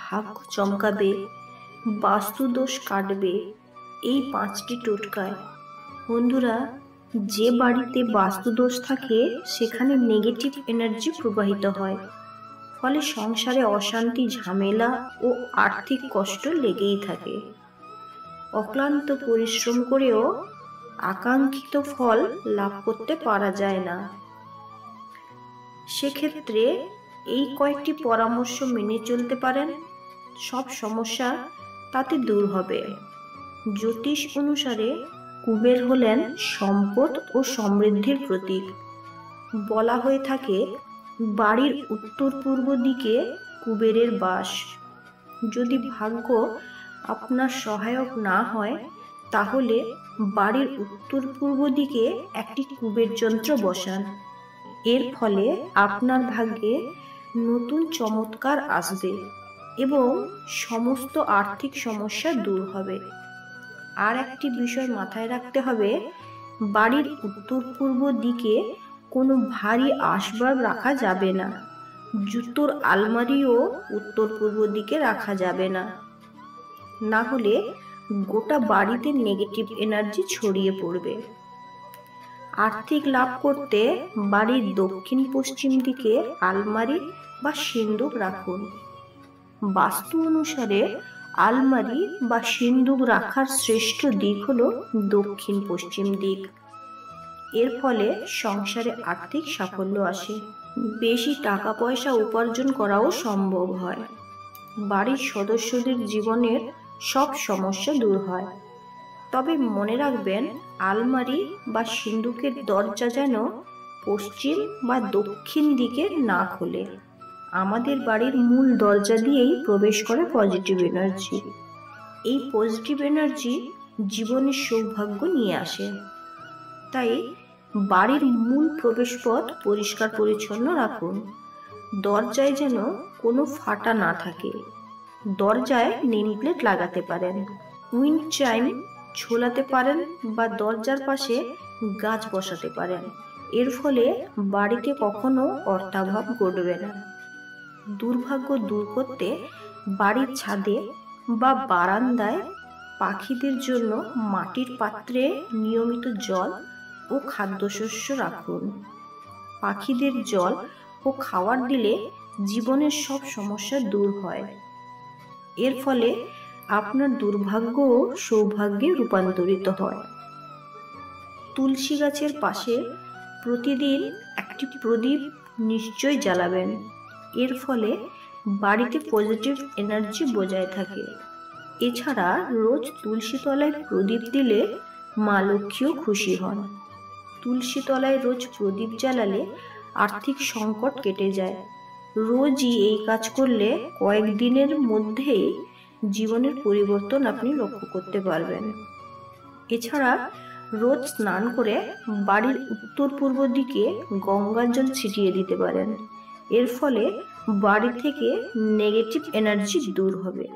ভাগ্য চমকাবে, বাস্তুদোষ কাটবে, এই 5টি টোটকায়। বন্ধুরা, যে বাড়িতে বাস্তুদোষ থাকে সেখানে নেগেটিভ এনার্জি প্রবাহিত হয়, ফলে সংসারে অশান্তি, ঝামেলা ও আর্থিক কষ্ট লেগেই থাকে। অক্লান্ত পরিশ্রম করেও আকাঙ্ক্ষিত ফল লাভ করতে পারা যায় না। সেক্ষেত্রে এই কয়েকটি পরামর্শ মেনে চলতে পারেন, সব সমস্যা তাতে দূর হবে। জ্যোতিষ অনুসারে কুবের হলেন সম্পদ ও সমৃদ্ধির প্রতীক। বলা হয়ে থাকে বাড়ির উত্তর পূর্ব দিকে কুবেরের বাস। যদি ভাগ্য আপনার সহায়ক না হয় তাহলে বাড়ির উত্তর পূর্ব দিকে একটি কুবের যন্ত্র বসান। এর ফলে আপনার ভাগ্যে নতুন চমৎকার আসবে এবং সমস্ত আর্থিক সমস্যা দূর হবে। আর একটি বিষয় মাথায় রাখতে হবে, বাড়ির উত্তর পূর্ব দিকে কোনো ভারী আসবাব রাখা যাবে না। জুতোর আলমারিও উত্তর পূর্ব দিকে রাখা যাবে না, না হলে গোটা বাড়িতে নেগেটিভ এনার্জি ছড়িয়ে পড়বে। আর্থিক লাভ করতে বাড়ির দক্ষিণ পশ্চিম দিকে আলমারি বা সিন্দুক রাখুন। বাস্তু অনুসারে আলমারি বা সিন্দুক রাখার শ্রেষ্ঠ দিক হলো দক্ষিণ পশ্চিম দিক। এর ফলে সংসারে আর্থিক সাফল্য আসে, বেশি টাকা পয়সা উপার্জন করাও সম্ভব হয়। বাড়ির সদস্যদের জীবনের সব সমস্যা দূর হয়। তবে মনে রাখবেন, আলমারি বা সিন্দুকের দরজা যেন পশ্চিম বা দক্ষিণ দিকে না খোলে। আমাদের বাড়ির মূল দরজা দিয়েই প্রবেশ করে পজিটিভ এনার্জি। এই পজিটিভ এনার্জি জীবনের সৌভাগ্য নিয়ে আসে। তাই বাড়ির মূল প্রবেশপথ পরিষ্কার পরিচ্ছন্ন রাখুন। দরজায় যেন কোনো ফাটা না থাকে। দরজায় নেম প্লেট লাগাতে পারেন, উইন্ড চাইম ঝোলাতে পারেন বা দরজার পাশে গাছ বসাতে পারেন। এর ফলে বাড়িতে কখনো অর্থাভাব ঘটবে না। দুর্ভাগ্য দূর করতে বাড়ির ছাদে বা বারান্দায় পাখিদের জন্য মাটির পাত্রে নিয়মিত জল ও খাদ্যশস্য রাখুন। পাখিদের জল ও খাবার দিলে জীবনের সব সমস্যা দূর হয়। এর ফলে আপনার দুর্ভাগ্য ও সৌভাগ্যে রূপান্তরিত হয়। তুলসী গাছের পাশে প্রতিদিন একটি প্রদীপ নিশ্চয় জ্বালাবেন। এর ফলে বাড়িতে পজিটিভ এনার্জি বজায় থাকে। এছাড়া রোজ তুলসী তলায় প্রদীপ দিলে মা লক্ষ্মীও খুশি হন। তুলসী তলায় রোজ প্রদীপ জ্বালালে আর্থিক সংকট কেটে যায়। রোজই এই কাজ করলে কয়েকদিনের মধ্যেই জীবনের পরিবর্তন আপনি লক্ষ্য করতে পারবেন। এছাড়া রোজ স্নান করে বাড়ির উত্তর পূর্ব দিকে গঙ্গার জল ছিটিয়ে দিতে পারেন। এর ফলে বাড়ি থেকে নেগেটিভ এনার্জি দূর হবে।